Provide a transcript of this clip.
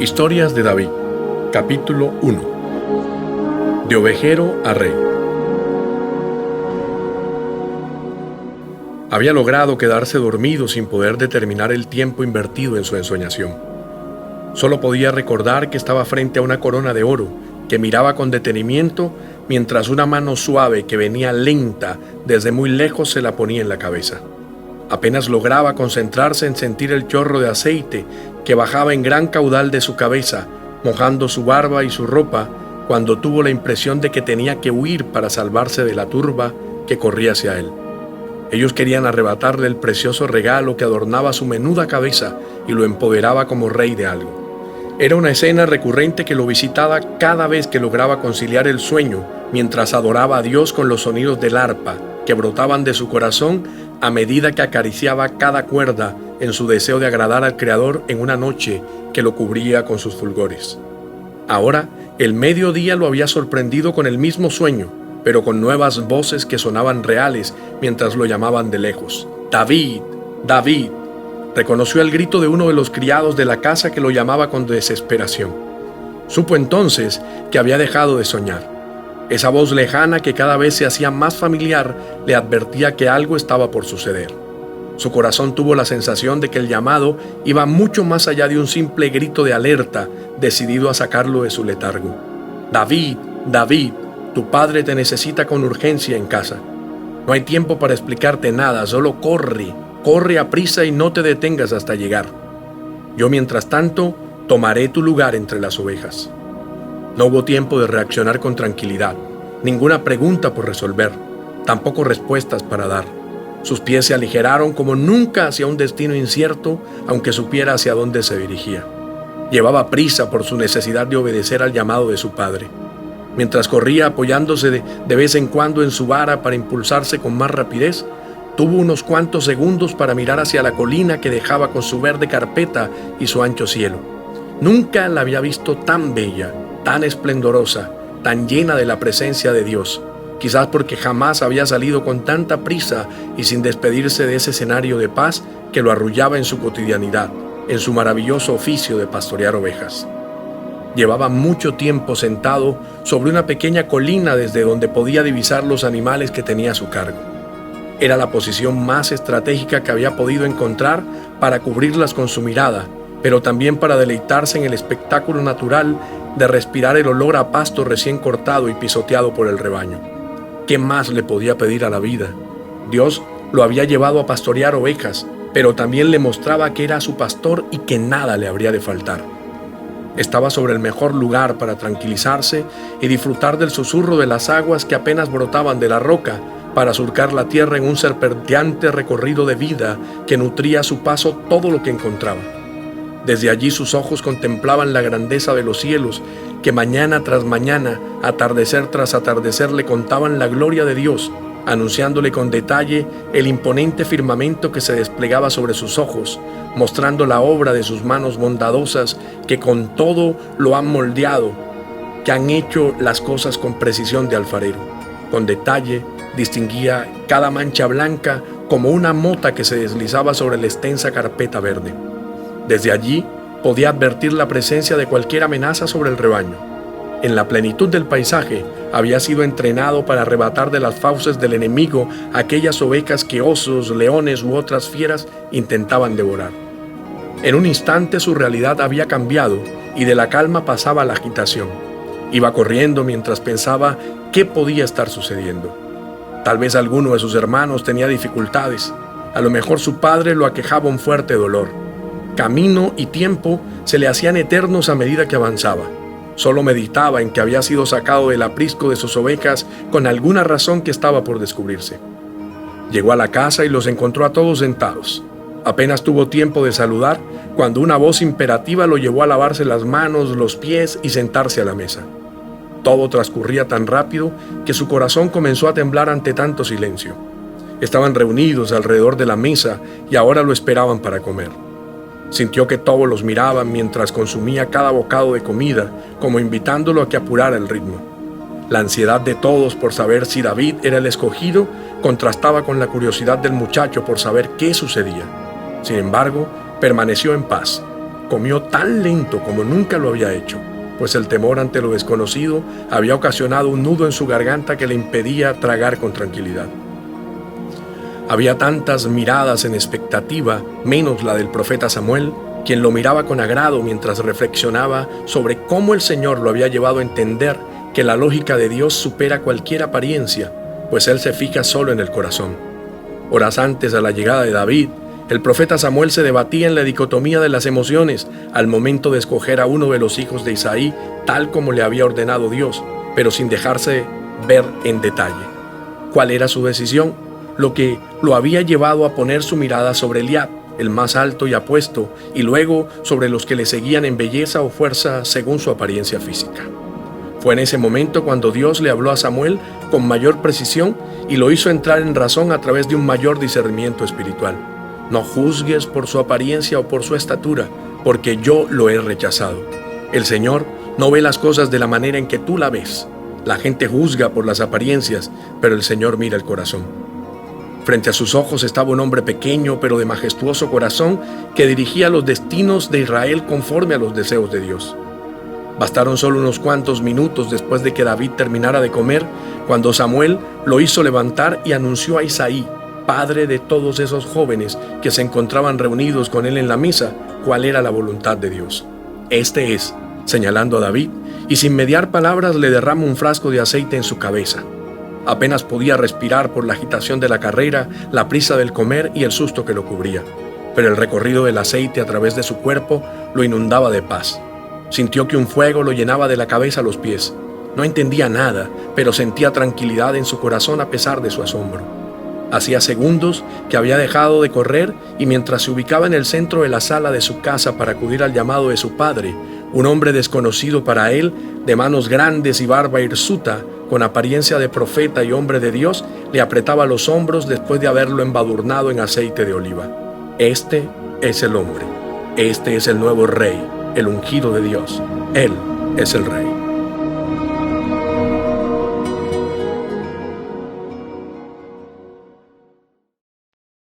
Historias de David, capítulo 1. De ovejero a rey. Había logrado quedarse dormido sin poder determinar el tiempo invertido en su ensoñación. Solo podía recordar que estaba frente a una corona de oro que miraba con detenimiento mientras una mano suave que venía lenta desde muy lejos se la ponía en la cabeza. Apenas lograba concentrarse en sentir el chorro de aceite que bajaba en gran caudal de su cabeza, mojando su barba y su ropa, cuando tuvo la impresión de que tenía que huir para salvarse de la turba que corría hacia él. Ellos querían arrebatarle el precioso regalo que adornaba su menuda cabeza y lo empoderaba como rey de algo. Era una escena recurrente que lo visitaba cada vez que lograba conciliar el sueño mientras adoraba a Dios con los sonidos del arpa que brotaban de su corazón a medida que acariciaba cada cuerda en su deseo de agradar al Creador en una noche que lo cubría con sus fulgores. Ahora, el mediodía lo había sorprendido con el mismo sueño, pero con nuevas voces que sonaban reales mientras lo llamaban de lejos. ¡David! ¡David! Reconoció el grito de uno de los criados de la casa que lo llamaba con desesperación. Supo entonces que había dejado de soñar. Esa voz lejana que cada vez se hacía más familiar le advertía que algo estaba por suceder. Su corazón tuvo la sensación de que el llamado iba mucho más allá de un simple grito de alerta, decidido a sacarlo de su letargo. «David, David, tu padre te necesita con urgencia en casa. No hay tiempo para explicarte nada, solo corre a prisa y no te detengas hasta llegar. Yo, mientras tanto, tomaré tu lugar entre las ovejas». No hubo tiempo de reaccionar con tranquilidad, ninguna pregunta por resolver, tampoco respuestas para dar. Sus pies se aligeraron como nunca hacia un destino incierto, aunque supiera hacia dónde se dirigía. Llevaba prisa por su necesidad de obedecer al llamado de su padre. Mientras corría apoyándose de vez en cuando en su vara para impulsarse con más rapidez, tuvo unos cuantos segundos para mirar hacia la colina que dejaba con su verde carpeta y su ancho cielo. Nunca la había visto tan bella, tan esplendorosa, tan llena de la presencia de Dios, quizás porque jamás había salido con tanta prisa y sin despedirse de ese escenario de paz que lo arrullaba en su cotidianidad, en su maravilloso oficio de pastorear ovejas. Llevaba mucho tiempo sentado sobre una pequeña colina desde donde podía divisar los animales que tenía a su cargo. Era la posición más estratégica que había podido encontrar para cubrirlas con su mirada, pero también para deleitarse en el espectáculo natural de respirar el olor a pasto recién cortado y pisoteado por el rebaño. ¿Qué más le podía pedir a la vida? Dios lo había llevado a pastorear ovejas, pero también le mostraba que era su pastor y que nada le habría de faltar. Estaba sobre el mejor lugar para tranquilizarse y disfrutar del susurro de las aguas que apenas brotaban de la roca para surcar la tierra en un serpenteante recorrido de vida que nutría a su paso todo lo que encontraba. Desde allí sus ojos contemplaban la grandeza de los cielos, que mañana tras mañana, atardecer tras atardecer le contaban la gloria de Dios, anunciándole con detalle el imponente firmamento que se desplegaba sobre sus ojos, mostrando la obra de sus manos bondadosas que con todo lo han moldeado, que han hecho las cosas con precisión de alfarero. Con detalle distinguía cada mancha blanca como una mota que se deslizaba sobre la extensa carpeta verde. Desde allí podía advertir la presencia de cualquier amenaza sobre el rebaño. En la plenitud del paisaje había sido entrenado para arrebatar de las fauces del enemigo aquellas ovejas que osos, leones u otras fieras intentaban devorar. En un instante su realidad había cambiado y de la calma pasaba a la agitación. Iba corriendo mientras pensaba qué podía estar sucediendo. Tal vez alguno de sus hermanos tenía dificultades. A lo mejor su padre lo aquejaba un fuerte dolor. Camino y tiempo se le hacían eternos a medida que avanzaba. Solo meditaba en que había sido sacado del aprisco de sus ovejas con alguna razón que estaba por descubrirse. Llegó a la casa y los encontró a todos sentados. Apenas tuvo tiempo de saludar cuando una voz imperativa lo llevó a lavarse las manos, los pies y sentarse a la mesa. Todo transcurría tan rápido que su corazón comenzó a temblar ante tanto silencio. Estaban reunidos alrededor de la mesa y ahora lo esperaban para comer. Sintió que todos los miraban mientras consumía cada bocado de comida, como invitándolo a que apurara el ritmo. La ansiedad de todos por saber si David era el escogido contrastaba con la curiosidad del muchacho por saber qué sucedía. Sin embargo, permaneció en paz. comió tan lento como nunca lo había hecho, pues el temor ante lo desconocido había ocasionado un nudo en su garganta que le impedía tragar con tranquilidad. Había tantas miradas en expectativa, menos la del profeta Samuel, quien lo miraba con agrado mientras reflexionaba sobre cómo el Señor lo había llevado a entender que la lógica de Dios supera cualquier apariencia, pues Él se fija solo en el corazón. Horas antes a la llegada de David, el profeta Samuel se debatía en la dicotomía de las emociones al momento de escoger a uno de los hijos de Isaí, tal como le había ordenado Dios, pero sin dejarse ver en detalle. ¿Cuál era su decisión? Lo que lo había llevado a poner su mirada sobre Eliab, el más alto y apuesto, y luego sobre los que le seguían en belleza o fuerza según su apariencia física. Fue en ese momento cuando Dios le habló a Samuel con mayor precisión y lo hizo entrar en razón a través de un mayor discernimiento espiritual. No juzgues por su apariencia o por su estatura, porque yo lo he rechazado. El Señor no ve las cosas de la manera en que tú la ves. La gente juzga por las apariencias, pero el Señor mira el corazón. Frente a sus ojos estaba un hombre pequeño pero de majestuoso corazón que dirigía los destinos de Israel conforme a los deseos de Dios. Bastaron solo unos cuantos minutos después de que David terminara de comer, cuando Samuel lo hizo levantar y anunció a Isaí, padre de todos esos jóvenes que se encontraban reunidos con él en la mesa, cuál era la voluntad de Dios. Este es, señalando a David, y sin mediar palabras le derrama un frasco de aceite en su cabeza. Apenas podía respirar por la agitación de la carrera, la prisa del comer y el susto que lo cubría. Pero el recorrido del aceite a través de su cuerpo lo inundaba de paz. Sintió que un fuego lo llenaba de la cabeza a los pies. No entendía nada, pero sentía tranquilidad en su corazón a pesar de su asombro. Hacía segundos que había dejado de correr y mientras se ubicaba en el centro de la sala de su casa para acudir al llamado de su padre, un hombre desconocido para él, de manos grandes y barba hirsuta, con apariencia de profeta y hombre de Dios, le apretaba los hombros después de haberlo embadurnado en aceite de oliva. Este es el hombre. Este es el nuevo rey, el ungido de Dios. Él es el rey.